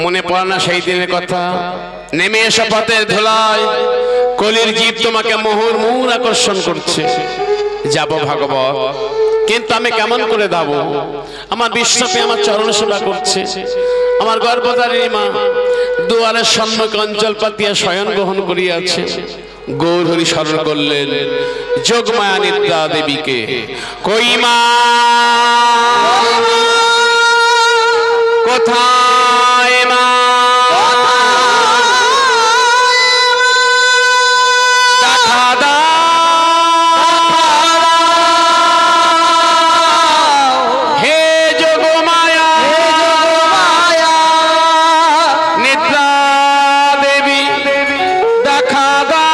মনে পড়ে না সেই দিনের কথা? নেমে এসো পথের ধুলায়, কলির জীব তোমাকে মোহর মোহর আকর্ষণ করছে। যাব ভাগবত, কিন্তু আমি কেমন করে যাব? আমার বিশ্বপে আমার চরণ সেবা করছে, আমার গর্ভধারিণী মা দুয়ারের সম্মুখে অঞ্চল পাতিয়া শয়ন গ্রহণ করিয়াছে। গৌর হরি স্মরণ করলেন যোগমায়া নিদ্রা দেবীকে। কই মা, কোথায় মা? দেখা দাও হে যোগমায়া, নিদ্রা দেবী দেখা দাও।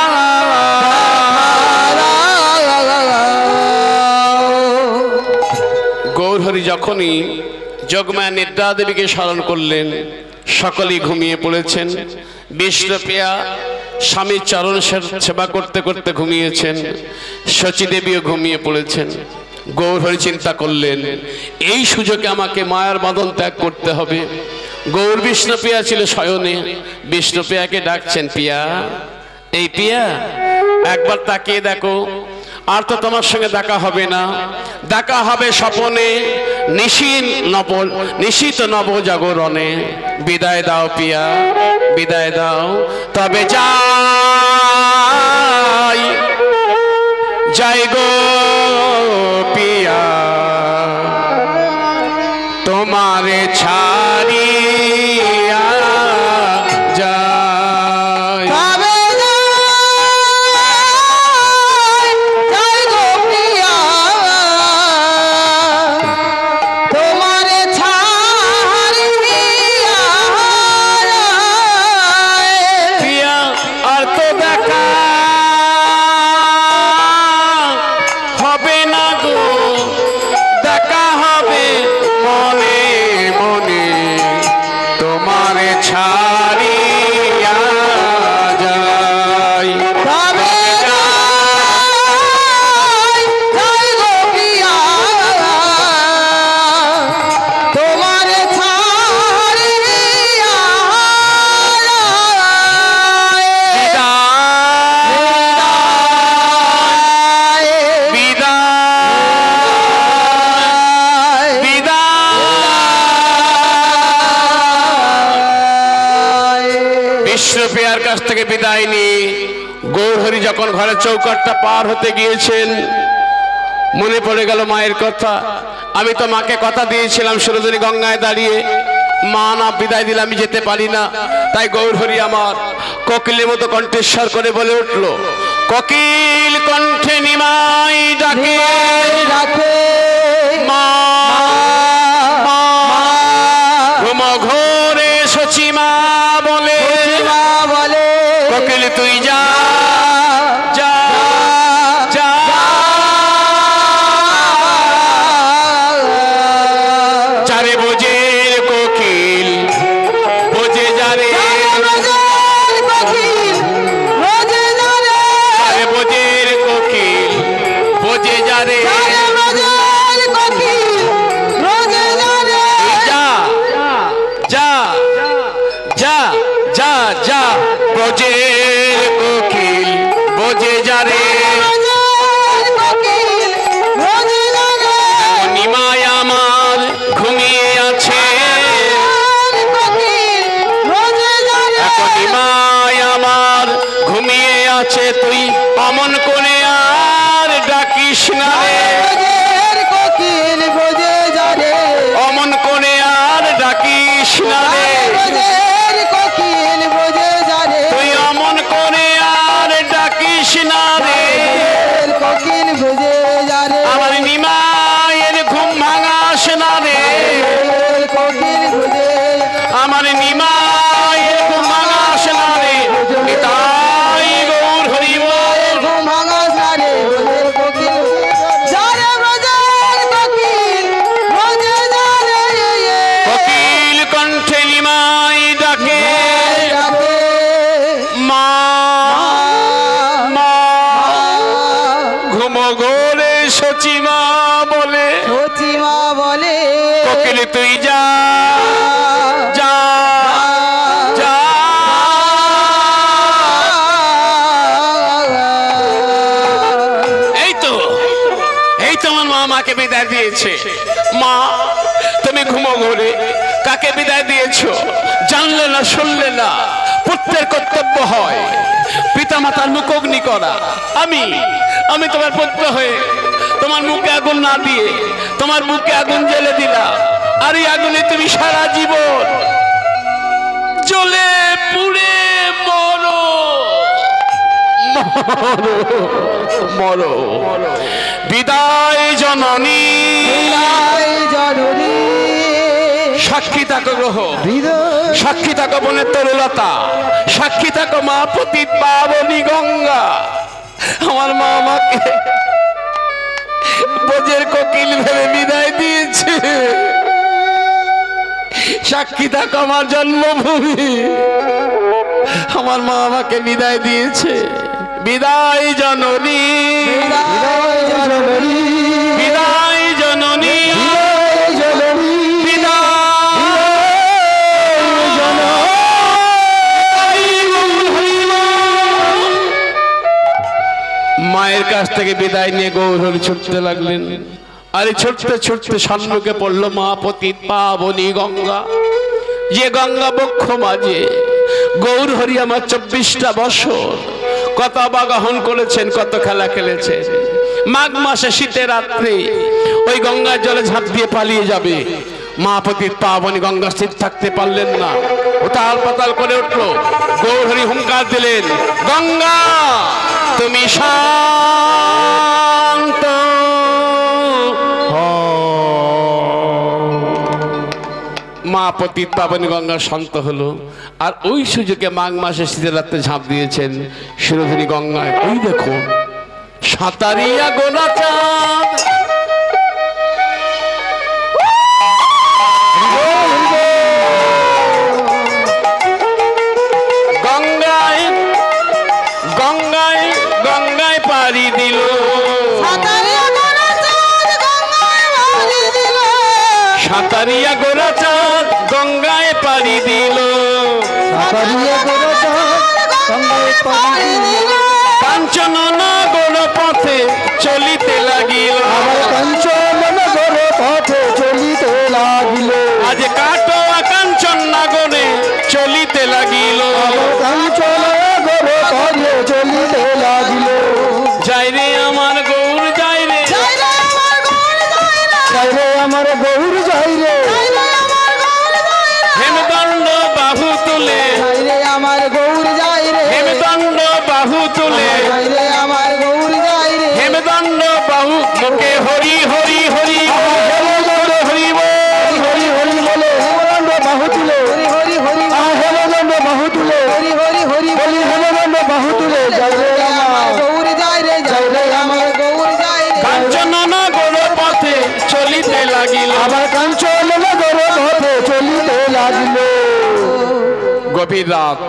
গৌর হরি যখনই যোগমায়া নিদ্রা দেবীকে স্মরণ করলেন, সকলেই ঘুমিয়ে পড়েছেন। বিষ্ণুপ্রিয়া স্বামীর চরণ সেবা করতে করতে ঘুমিয়েছেন, শচী দেবীও ঘুমিয়ে পড়েছেন। গৌর হরি চিন্তা করলেন এই সুযোগে আমাকে মায়ার বাঁধন ত্যাগ করতে হবে। গৌর বিষ্ণুপ্রিয়া ছিল শয়নে, বিষ্ণুপ্রিয়াকে ডাকছেন, প্রিয়া, এই প্রিয়া একবার তাকিয়ে দেখো, আর তো তোমার সঙ্গে দেখা হবে না, দেখা হবে স্বপনে, নিশীত নব জাগরণে। বিদায় দাও প্রিয়া, বিদায় দাও। তবে যাই যাই গো প্রিয়া, তোমারে ছাড়িয়া যাই। বিষ্ণুপ্রিয়ার কাছ থেকে বিদায় নিয়ে গৌর হরি যখন ঘরের চৌকাঠটা পার হতে গিয়েছেন, মনে পড়ে গেল মায়ের কথা। আমি তো মাকে কথা দিয়েছিলাম সুরজনী গঙ্গায় দাঁড়িয়ে, মা না বিদায় দিলে আমি যেতে পারি না। তাই গৌর হরি আমার কোকিলের মতো কণ্ঠস্বর করে বলে উঠল, কোকিল কণ্ঠে নিমাই ডাকে মা, ঘুম ঘোরে শচী মা বলে, কোকিল তুই যা যা যা। চারে বোঝের কোকিল বোঝে যারে, চারে বোঝের কোকিল বোঝে যারে, যা যা যা যা যা। বোঝের কোকিল বোঝে যারে, নিমায় আমার ঘুমিয়ে আছে, নিমায় আমার ঘুমিয়ে আছে, তুই অমন করে আর ডাকিস না রে, অমন করে আর ডাকিস না রে, তুই অমন করে আর ডাকিস না রে। তোমাকে বিদায় দিয়েছে। মা তুমি ঘুমো ঘরে, কাকে বিদায় দিয়েছো জানলে না শুনলে না? পুত্রের কর্তব্য হয় পিতামাতার মুখগ্নি করা। আমি তোমার পুত্র হয়ে তোমার মুখে আগুন না দিয়ে তোমার মুখে আগুন জ্বেলে দিলাম, আর এই আগুনে তুমি সারা জীবন জ্বলে পুড়ে মরো মরো। বিদায় জননী, সাক্ষী থাকো গ্রহ, সাক্ষী থাকো বনের তরুলতা, সাক্ষী থাকো মা পতিত পাবনী গঙ্গা। আমার মা আমাকে বোঝের কোকিল ভেবে বিদায় দিয়েছে। সাক্ষী থাকো আমার জন্মভূমি, আমার মা আমাকে বিদায় দিয়েছে। বিদায় জননী, বিদায় জননী, বিদায় জননী, মায়ের কাছ থেকে বিদায় নিয়ে গৌরহরি ছুটতে লাগলেন। আরে ছুটতে ছুটতে সম্মুখে পড়লো মা পতিত পাবনী গঙ্গা, যে গঙ্গা বক্ষ মাঝে গৌরহরি আমার 24টা বছর কত আবাগহন করেছেন, কত খেলা খেলেছেন। মাঘ মাসে শীতের রাত্রে ওই গঙ্গার জলে ঝাঁপ দিয়ে পালিয়ে যাবে। মা পতিত পাবনী গঙ্গা স্থির থাকতে পারলেন না, উতাল পাতাল করে উঠলো। গৌরহরি হুঙ্কার দিলেন, গঙ্গা তুমি শান্ত মা পতিত পাবনী গঙ্গা শান্ত হলো। আর ওই সুযোগে মাঘ মাসে শীতের রাত্রে ঝাঁপ দিয়েছেন সুরধনী গঙ্গায়। ওই দেখুন সাঁতারিয়া গোনা চাঁদ, গঙ্গায় গঙ্গায় গঙ্গায় পাড়ি দিল, সাঁতারিয়া গোরা চাঁদ গঙ্গায় পাড়ি দিল, কাঞ্চননগর পথে চলিতে লাগিল, কাঞ্চননগর পথে চলিতে লাগিল, আজ কাটোয়া কাঞ্চননগরে চলিতে লাগিল, কাঞ্চননগর পথে চলিতে লাগিল। যাই রে আমার গৌর যাই রে, যাই রে আমার গৌর যাই রে, হেমদণ্ড বাহু তুলে, যাই রে আমার গৌর যাই রে, হেমদণ্ড বাহু তুলে, যাই রে আমার গৌর যাই রে, হেমদণ্ড বাহু মুখে হরি হরি হরি হরি বল, হরি হরি বলে হেমদণ্ড বাহু তুলে, হরি হরি হরি হেমদণ্ড বাহু তুলে, হরি হরি হরি বলি হেমদণ্ড বাহু তুলে, যাই রে আমার গৌর যাই রে, যাই রে আমার গৌর যাই রে। কাঞ্চননগর পথে চলিতে লাগিল, আবার কাঞ্চননগর পথে চলিতে লাগিল। গভীর রাত,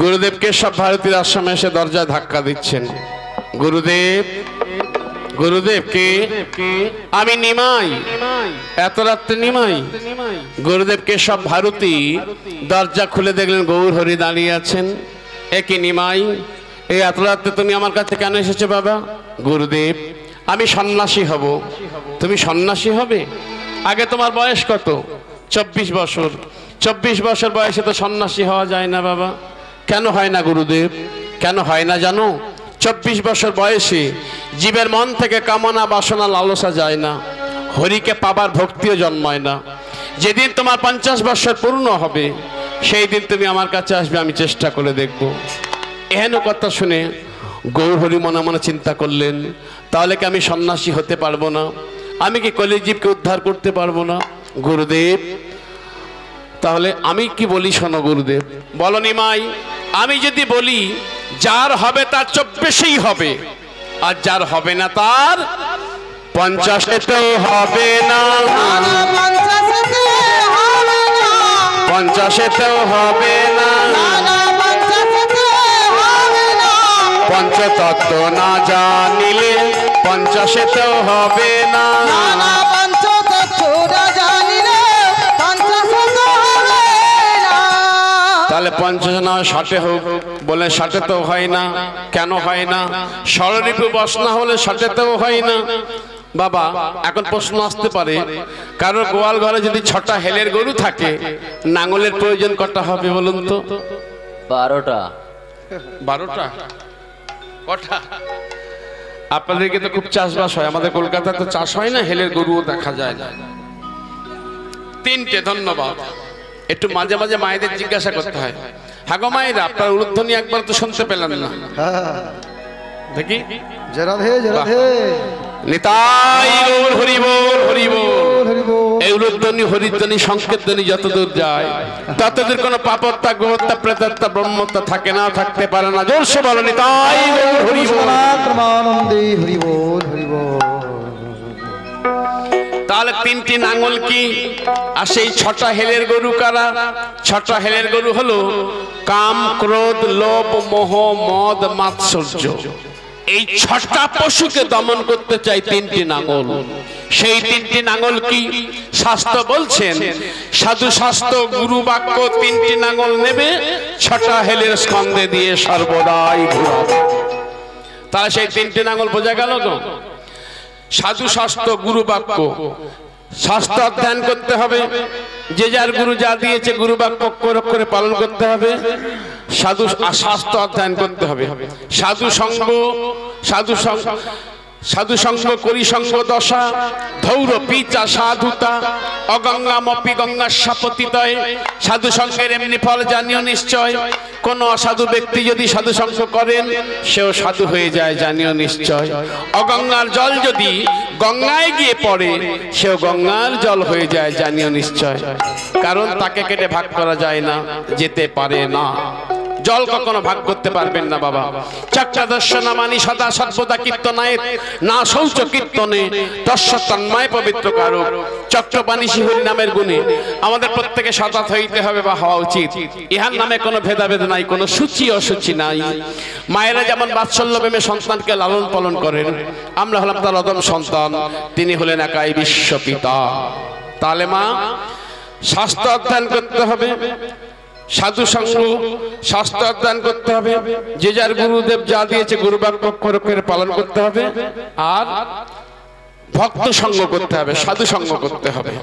গুরুদেব কেশব ভারতীর আশ্রমে এসে দরজায় ধাক্কা দিচ্ছেন। গুরুদেব, গুরুদেব কে? আমি নিমাই। এত রাত্রে নিমাই? গুরুদেব কেশব ভারতী দরজা খুলে দেখলেন গৌরহরি দাঁড়িয়ে আছেন। একই নিমাই, এই এত রাত্রে তুমি আমার কাছে কেন এসেছো বাবা? গুরুদেব আমি সন্ন্যাসী হব। তুমি সন্ন্যাসী হবে? আগে তোমার বয়স কত? 24 বছর। 24 বছর বয়সে তো সন্ন্যাসী হওয়া যায় না বাবা। কেন হয় না গুরুদেব? কেন হয় না জানো? 24 বছর বয়সে জীবের মন থেকে কামনা বাসনা লালসা যায় না, হরিকে পাবার ভক্তিও জন্মায় না। যেদিন তোমার 50 বছর পূর্ণ হবে সেই দিন তুমি আমার কাছে আসবে, আমি চেষ্টা করে দেখব। এহেন কথা শুনে গৌরহরি মনে মনে চিন্তা করলেন, তাহলে কি আমি সন্ন্যাসী হতে পারবো না? আমি কি কলিজীবকে উদ্ধার করতে পারবো না? গুরুদেব তাহলে আমি কি বলি শোনো গুরুদেব। বলো নিমাই, আমি যদি বলি যার হবে তার 24ই হবে, আর যার হবে না তার 50-এতেও হবে না, 50-এতেও হবে না, পঞ্চতত্ত্ব না জানিলে 50-এতেও হবে না, তাহলে 50 না 60 হোক, বলে 60 তো হয় না। কেন হয় না? ষড়রিপু বশ না হলে 60 তেও হয় না। বাবা এখন প্রশ্ন আসতে পারে, কারণ গোয়াল ঘরে যদি 6টা হেলের গরু থাকে, নাঙলের প্রয়োজন কটা হবে বলুন তো? 12টা। 12টা? কটা? আপনাদেরকে তো খুব চাষবাস হয়, আমাদের কলকাতায় তো চাষ হয় না, হেলের গরুও দেখা যায় না। 3টে। ধন্যবাদ। একটু মাঝে মাঝে মায়েদের জিজ্ঞাসা করতে হয়, হ্যাঁ গো মায়েরা, আপনার উলুধ্বনি একবার তো শুনতে পেলাম না। দেখি রাধে রাধে নিতাই গৌর হরি বল, হরি বল। এই উলুধ্বনি হরিধ্বনি সংকেতধ্বনি যতদূর যায় ততদূর কোনো পাপত্তা গোহত্যা প্রেতত্তা ব্রহ্মত্তা থাকে না, থাকতে পারে না। জোরসে বলো নিতাই গৌর হরি বল। পরমানন্দে হরি বল, হরি বল। তাহলে 3টি নাঙল কি? আর সেই 6টা হেলের গরু কারা? 6টা হেলের গরু হলো কাম, ক্রোধ, লোভ, মোহ, মদ, মাৎসর্য। এই 6টা পশুকে দমন করতে চাই 3টি নাঙল। সেই 3টি নাঙল কি? শাস্ত্র বলছেন, সাধু শাস্ত্র গুরু বাক্য 3টি নাঙল নেবে, 6টা হেলের স্কন্ধে দিয়ে সর্বদাই ঘুরাবে। তাহলে সেই 3টি নাঙল বোঝা গেল তো? সাধু শাস্ত্র গুরু বাক্য, শাস্ত্র অধ্যয়ন করতে হবে, যে যার গুরু যা দিয়েছে গুরু বাক্য করে পালন করতে হবে। সাধু শাস্ত্র অধ্যয়ন করতে হবে। সাধু সঙ্গ, সাধু সঙ্গ, সাধু সঙ্গ করি সঙ্গ দশা, ধৌর পিচা সাধুতা, অগঙ্গামপি গঙ্গা সাপতিতয়। সাধু সঙ্গের এমনি ফল জানিও নিশ্চয়, কোন অসাধু ব্যক্তি যদি সাধু সঙ্গ করেন সেও সাধু হয়ে যায় জানিও নিশ্চয়। অগঙ্গার জল যদি গঙ্গায় গিয়ে পড়ে সেও গঙ্গার জল হয়ে যায় জানিও নিশ্চয়। কারণ তাকে কেটে ভাগ করা যায় না, যেতে পারে না। জল কখনো ভাগ করতে পারবেন না বাবা। চক্রাদর্শ নামানি সদা সর্বদা কীর্তনায়, না শৌচ কীর্তনে দর্শ তন্ময় পবিত্র কারক। চক্রপাণী শিহরি নামের গুণে আমাদের প্রত্যেকে সতত হইতে হবে বা হওয়া উচিত। ইহার নামে কোনো ভেদাভেদ নাই, কোনো সূচি অসুচি নাই। মায়েরা যেমন বাৎসল্য প্রেমে সন্তানকে লালন পালন করেন, আমরা হলাম তার অদম সন্তান, তিনি হলেন একাই বিশ্বপিতা। তাহলে মা, শাস্ত্র অধ্যয়ন করতে হবে, সাধু সঙ্গ শাস্ত্র অধ্যয়ন করতে হবে, যে যার গুরুদেব যা দিয়েছে গুরু বাক্য করে পালন করতে হবে, আর ভক্ত সঙ্গ করতে হবে, সাধু সঙ্গ করতে হবে।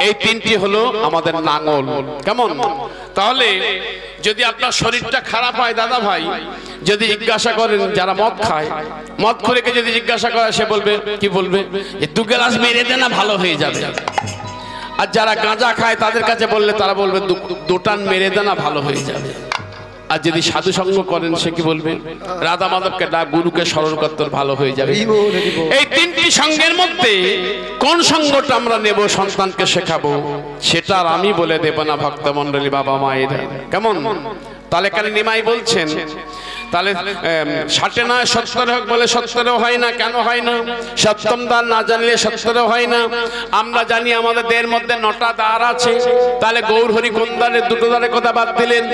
এই 3টি হলো আমাদের নাঙল। কেমন? তাহলে যদি আপনার শরীরটা খারাপ হয় দাদা ভাই, যদি জিজ্ঞাসা করেন, যারা মদ খায়, মদ খোরেকে যদি জিজ্ঞাসা করে, সে বলবে কি বলবে? যে 2 গ্লাস মেরে দে না, ভালো হয়ে যাবে। আর যারা গাঁজা খায় তাদের কাছে বললে তারা বলবে 2 টান মেরে দে না, ভালো হয়ে যাবে। আর যদি সাধু সঙ্গ করেন সে কি বলবে? রাধা মাধবকে ডাক, গুরুকে স্মরণ করতে, ভালো হয়ে যাবে। এই 3টি সঙ্গের মধ্যে কোন সঙ্গটা আমরা নেব, সন্তানকে শেখাবো, সেটা আর আমি বলে দেব না ভক্তমণ্ডলী, বাবা মায়েরা। কেমন? তাহলে কেন নিমাই বলছেন, তাহলে 60 নয় 70 হোক, বলে 70 হয় না। কেন হয় না? সপ্তম দ্বার না জানলে 70 হয় না। আমরা জানি আমাদের দেহের মধ্যে 9টা দ্বার আছে। তাহলে গৌর হরি কোন দ্বারের? 2টো দ্বারের কথা বাদ দিলেন।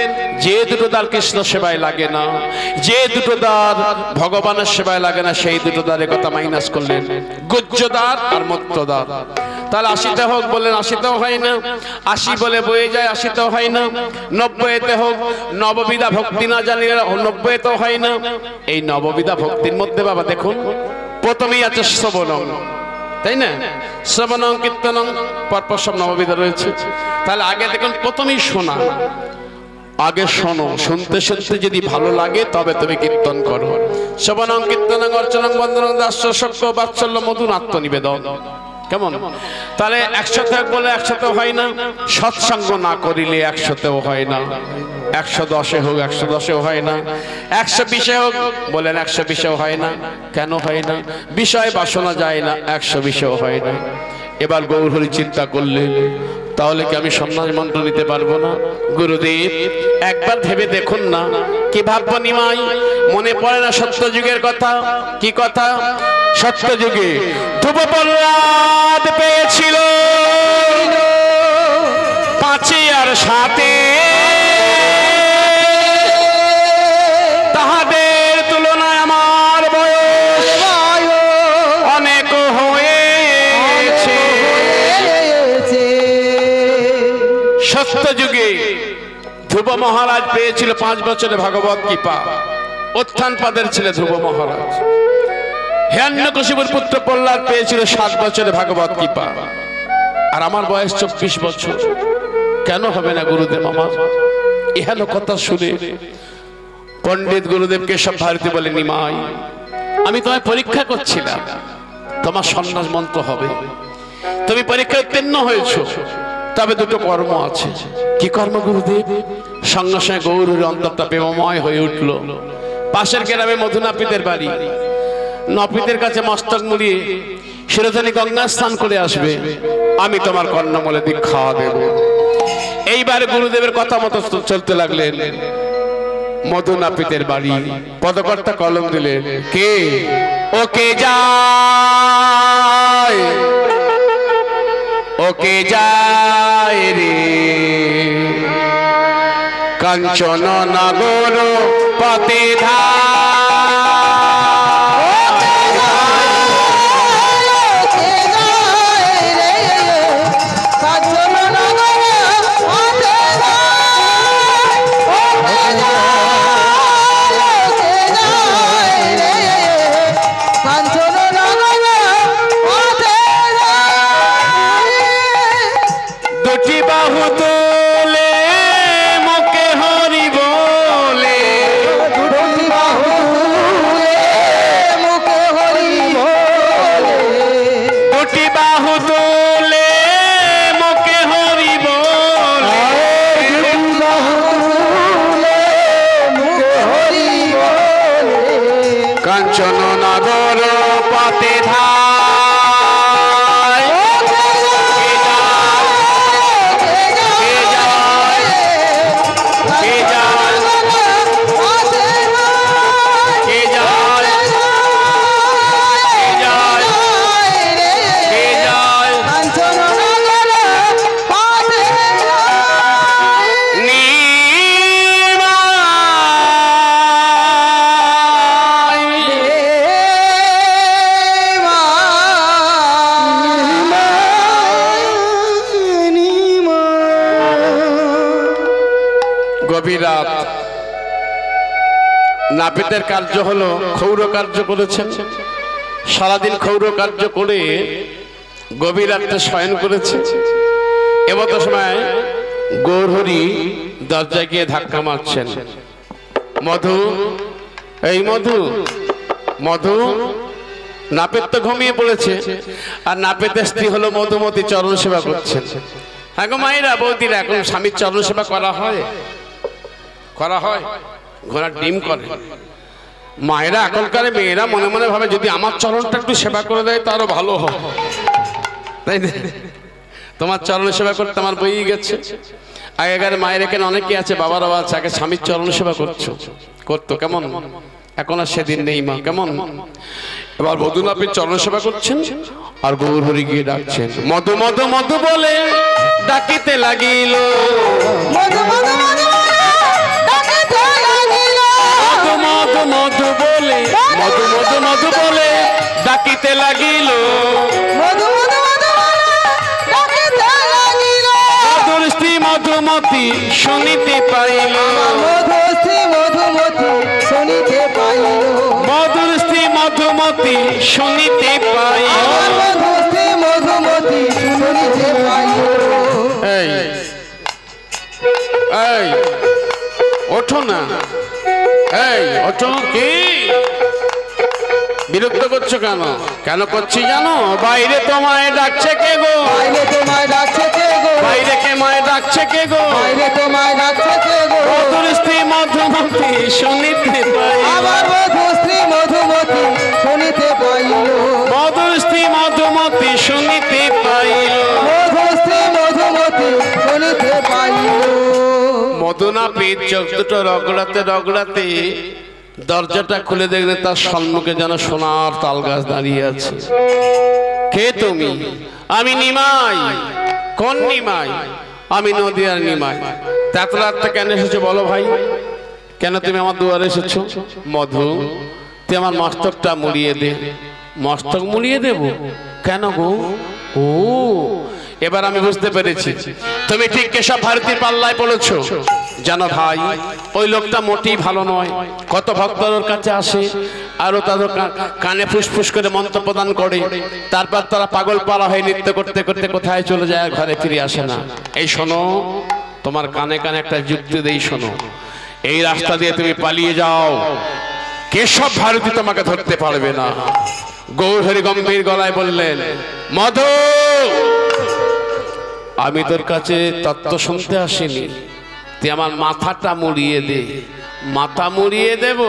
যে 2টো দ্বার কৃষ্ণ সেবায় লাগে না, যে 2টো দ্বার ভগবানের সেবায় লাগে না, সেই 2টো দ্বারের কথা মাইনাস করলেন, গুহ্য দ্বার আর মূত্র দ্বার। তাহলে 80তে হোক, বলেন 80তেও হয় না। 80 বলে বয়ে যায়, 80তেও হয় না। 90তে হোক, নববিধা ভক্তি না জানলে 90তেও হয় না। এই নববিধা ভক্তির মধ্যে বাবা দেখুন, প্রথমেই আছে শ্রবণং, তাই না? শ্রবণং কীর্তনং, পরপর সব নববিধা রয়েছে। তাহলে আগে দেখুন, প্রথমেই শোনা, আগে শোনো, শুনতে শুনতে যদি ভালো লাগে তবে তুমি কীর্তন করো। শ্রবণং কীর্তনং অর্চনং বন্দনং দাস্য সখ্য বাৎসল্য মধুর আত্মনিবেদন। কেমন? তাহলে 100তে বলে 100তেও হয় না। সৎসঙ্গ না করিলে 100তেও হয় না। 110-এ হোক 110-এও হয় না। 120-এ হোক, বলেন 120-এও হয় না। কেন হয় না? বিষয় বাসনা যায় না, 120-এও হয় না। এবার গৌর হরি চিন্তা করলে, তাহলে কি আমি সন্ন্যাস মন্ত্র নিতে পারবো না? গুরুদেব একবার ভেবে দেখুন না। কি ভাববো নিমাই? মনে পড়ে না সত্যযুগের কথা? কি কথা? সত্যযুগে ধ্রুব প্রহ্লাদ পেয়েছিল 5 আর 7, তাহাদের তুলনায় আমার বয়স অনেক হয়েছে। সত্যযুগে ধ্রুব মহারাজ পেয়েছিল 5 বছরে ভগবত কৃপা। উত্থানপাদের ছেলে ধ্রুব মহারাজ। হিরণ্যকশিপুর পুত্র প্রহ্লাদ পেয়েছিল 7 বছরে ভগবত কৃপা। আর আমার বয়স 24 বছর। কেন হবে না গুরুদেব আমার? এহেন কথা শুনে পণ্ডিত গুরুদেব কেশব ভারতী বলে, নিমাই আমি তোমায় পরীক্ষা করছিলাম, তোমার সন্ন্যাস মন্ত্র হবে। তুমি পরীক্ষায় উত্তীর্ণ হয়েছ, তবে দুটো কর্ম আছে। কি কর্ম গুরুদেব? সঙ্গে সঙ্গে গৌরীর অন্তরটা প্রেমময় হয়ে উঠল। পাশের গ্রামে মধুনাপিতের বাড়ি। নাপিতের কাছে মস্তক মুড়িয়ে শিরোধানী গঙ্গা স্নান করে আসবে, আমি তোমার কর্ণমূলে দীক্ষা দেব। এইবার গুরুদেবের কথা মতো চলতে লাগলেন। মধুনাপিতের বাড়ি। পদকর্তা কলম দিলেন, কে? ওকে যায়, ওকে যায় রে কাঞ্চন নগর পথে কাঞ্চন নগর পথে ধায়, গভীর রাত। নাপিতের কার্য হলো ক্ষৌর কার্য করেছেন। সারাদিন ক্ষৌর কার্য করে গভীর রাত্রে শয়ন করেছে। এমতো সময় গৌরহরি দরজায় গিয়ে ধাক্কা মারছেন। মধু, এই মধু, মধু। নাপিত তো ঘুমিয়ে পড়েছে, আর নাপিতের স্ত্রী হলো মধুমতি, চরণ সেবা করছেন। হ্যাঁ গো মায়েরা, বৌদিরা, এখন স্বামীর চরণ সেবা করা হয়? করা হয়? ঘোড়ার ডিম করে। মায়েরা এখনকার মেয়েরা মনে মনে ভাবে, যদি আমার চরণটা একটু সেবা করে দেয় তারও ভালো হয়, তাই না? তোমার চরণ সেবা করতে আমার বই গেছে। আগেকার মায়ের এখানে অনেকে আছে, বাবারাও আছে, আগে স্বামীর চরণ সেবা করতো। কেমন? এখন আর সেদিন নেই মা। কেমন? এবার মধুনাপিত চরণ সেবা করছেন, আর গৌরহরি গিয়ে ডাকছেন। মধু মধু মধু বলে ডাকিতে লাগিল, মধু মধু মধু বলে, মধু মধু মধু বলে ডাকিতে লাগিল, মধুর স্ত্রী মধুমতি শুনিতে পাইল, মধুর স্ত্রী মধুমতি শুনিতে পাইল। এই এই ওঠো না, এই ওঠো। কি বিরক্ত করছো কেন? কেন করছি জানো? বাইরে তোমায় ডাকছে কে গো? বাইরে তোমায় ডাকছে কে গো? বাইরে কে মায় ডাকছে কে গো? বাইরে তোমায় ডাকছে কে গো? মধুর স্ত্রী মধুমতি শুনিতে পাই, আবার মধুর স্ত্রী মধুমতি শুনিতে পাইল, মধুর স্ত্রী মধুমতি শুনিতে পাইল, মধুর স্ত্রী মধুমতি শুনিতে পাইল। মধুনাপিত চোখ দুটো রগড়াতে রগড়াতে দরজাটা খুলে দেখলেন, তার সম্মুখে যেন সোনার তাল গাছ দাঁড়িয়ে আছে। কে তুমি? আমি নিমাই। কোন নিমাই? আমি নদিয়ার নিমাই। এত রাত্রে কেন এসেছো বলো ভাই? কেন তুমি আমার দুয়ারে এসেছো? মধু, তুই আমার মস্তকটা মুড়িয়ে দে। মস্তক মুড়িয়ে দেব? কেন গো? ও, এবার আমি বুঝতে পেরেছি, তুমি ঠিক কেশব ভারতীর পাল্লায় পড়েছো। জানো ভাই, ওই লোকটা মোটেই ভালো নয়। কত ভক্তর ওর কাছে আসে, আরো তাদের কানে ফুসফুস করে মন্ত্র প্রদান করে, তারপর তারা পাগল পাড়া হয়ে নৃত্য করতে করতে কোথায় চলে যায়, আর ঘরে ফিরে আসে না। এই শোনো, তোমার কানে কানে একটা যুক্তি দেই, শোনো। এই রাস্তা দিয়ে তুমি পালিয়ে যাও, কেশব ভারতী তোমাকে ধরতে পারবে না। গৌরহরি গম্ভীর গলায় বললেন, মধু, আমি তোর কাছে তত্ত্ব শুনতে আসিনি, তুই আমার মাথাটা মুড়িয়ে দে। মাথা মুড়িয়ে দেব?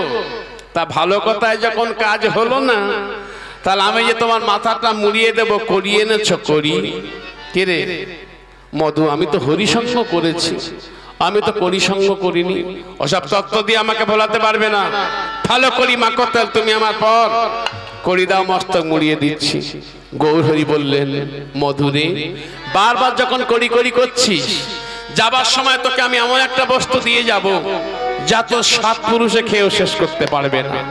তা ভালো কথায় যখন কাজ হলো না, তাহলে আমি যে তোমার মাথাটা মুড়িয়ে দেব, করিয়ে এনেছ? করি কে রে? মধু, আমি তো হরিসঙ্গ করেছি, আমি তো করিসঙ্গ করিনি। ওসব তত্ত্ব দিয়ে আমাকে ভোলাতে পারবে না। ভালো করি মা করতে, তুমি আমার পর করি দাও, মস্তক মুড়িয়ে দিচ্ছি। গৌরহরি বললেন, মধুরে, বারবার যখন করি করি করছিস, যাবার সময় তোকে আমি এমন একটা বস্তু দিয়ে যাব, যা তো 7 পুরুষে খেয়েও শেষ করতে পারবে না।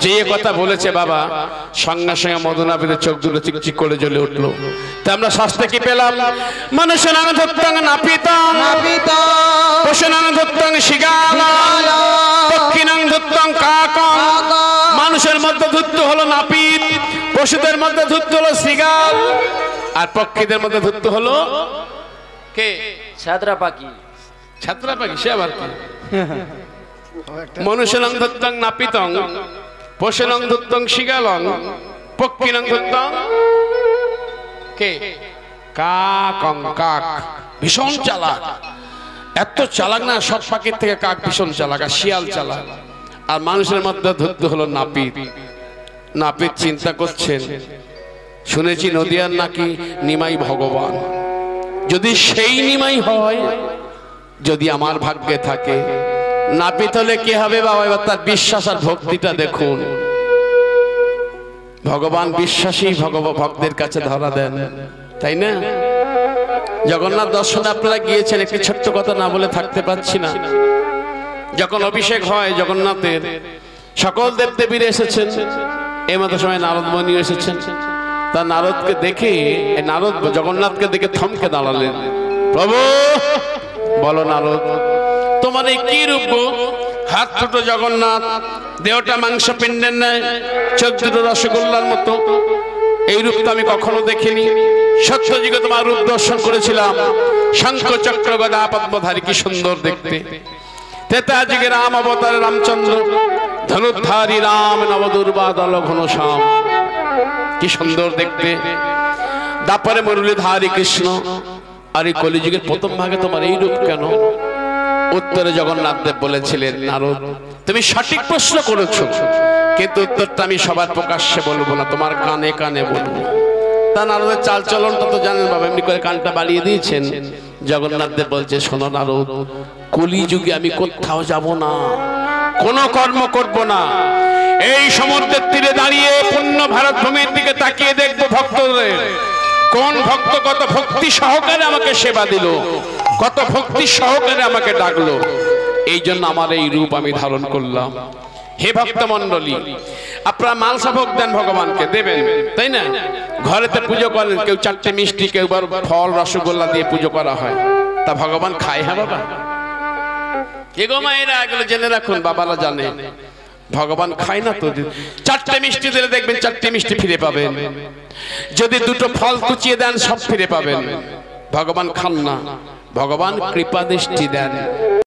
যে কথা বলেছে বাবা, সঙ্গে সঙ্গে মদনাপিতের চোখ দুটো চিকচিক করে জ্বলে উঠলো। তা আমরা শাস্ত্রে কি পেলাম? মানুষের নাম ধরতাং নাপিতাং, পশুনাং ধরতাং শিগালাং, পক্ষিনাং ধরতাং কাকং। মানুষের মধ্যে ধূর্ত হলো নাপিত, পশুদের মধ্যে ধূর্ত হলো শিগাল, আর পক্ষীদের মধ্যে ধূর্ত হলো কে? ছাত্রা পাখি। ছাত্রা পাখি, সে আবার কি? মনুষ্যং ধরতাং নাপিতং, পশুনাং ধরতাং শিগালং, পক্ষিনাং ধরতাং কে? কাকং। কাক ভীষণ চালাক, এত চালাক না, সব পাখির থেকে কাক ভীষণ চালাক, আর শিয়াল চালাক। আর মানুষের মধ্যে ধরতে হলো নাপিত। নাপিত চিন্তা করছেন, শুনেছি নদিয়ার নাকি নিমাই ভগবান, যদি সেই নিমাই হয়, যদি আমার ভাগ্যে থাকে, নাপিত হলে কি হবে বাবা? এবার তার বিশ্বাস আর ভক্তিটা দেখুন। ভগবান বিশ্বাসী ভক্তের কাছে ধরা দেন, তাই না? জগন্নাথ দর্শনে আপনারা গিয়েছেন, একটি ছোট্ট কথা না বলে থাকতে পারছি না। যখন অভিষেক হয় জগন্নাথের, সকল দেবদেবীরা এসেছেন, এই মতো সময় নারদ মুনি এসেছেন। তা নারদকে দেখে, নারদ জগন্নাথকে দেখে থমকে দাঁড়ালেন। প্রভু, বলো নারদ, তোমার এই কি রূপ গো? হাত দুটো জগন্নাথ, দেহটা মাংস পিণ্ডের ন্যায়, চোখ দুটো রসগোল্লার মতো। এই রূপ তো আমি কখনো দেখিনি। সত্যযুগে তোমার রূপ দর্শন করেছিলাম, শঙ্খ চক্র গদা পদ্মধারী, কি সুন্দর দেখতে। তেতা যুগে রাম অবতারে রামচন্দ্র, ধনুর্ধারী রাম, নবদুর্বা দল ঘনশ্যাম, কি সুন্দর দেখতে। তারপরে মুরলীধারী কৃষ্ণ। আর এই কলিযুগের প্রথম ভাগে তোমার এই রূপ কেন? উত্তরে জগন্নাথ দেব বলেছিলেন, নারদ, তুমি সঠিক প্রশ্ন করেছো, কিন্তু উত্তরটা আমি সবার প্রকাশ্যে বলবো না, তোমার কানে কানে বলবো। তা নারদের চাল চলনটা তো জানেন বাবা, এমনি করে কানটা বাড়িয়ে দিয়েছেন। জগন্নাথ দেব বলছে, শোনো নারদ, কলিযুগে আমি কোথাও যাব না, কোন কর্ম করব না। এই সমুদ্রের তীরে দাঁড়িয়ে পূর্ণ ভারত ভূমির দিকে তাকিয়ে দেখবো ভক্তদের, কোন ভক্ত কত ভক্তি সহকারে আমাকে সেবা দিল, কত ভক্তি সহকারে আমাকে ডাকলো। এই জন্য আমার এই রূপ আমি ধারণ করলাম। হে ভক্ত মন্ডলী, আপনারা মালসা ভোগ দেন, ভগবানকে দেবেন, তাই না? ঘরেতে পুজো করেন, কেউ 4টে মিষ্টি, কেউ ফল রসগোল্লা দিয়ে পুজো করা হয়। তা ভগবান খায়? হ্যাঁ বাবা, এগো মায়েরা, এগুলো জেনে রাখুন, বাবারা জানে ভগবান খায় না তো। 4টে মিষ্টি দিলে দেখবেন 4টে মিষ্টি ফিরে পাবেন। যদি 2টো ফল কুচিয়ে দেন, সব ফিরে পাবেন। ভগবান খান না, ভগবান কৃপা দৃষ্টি দেন।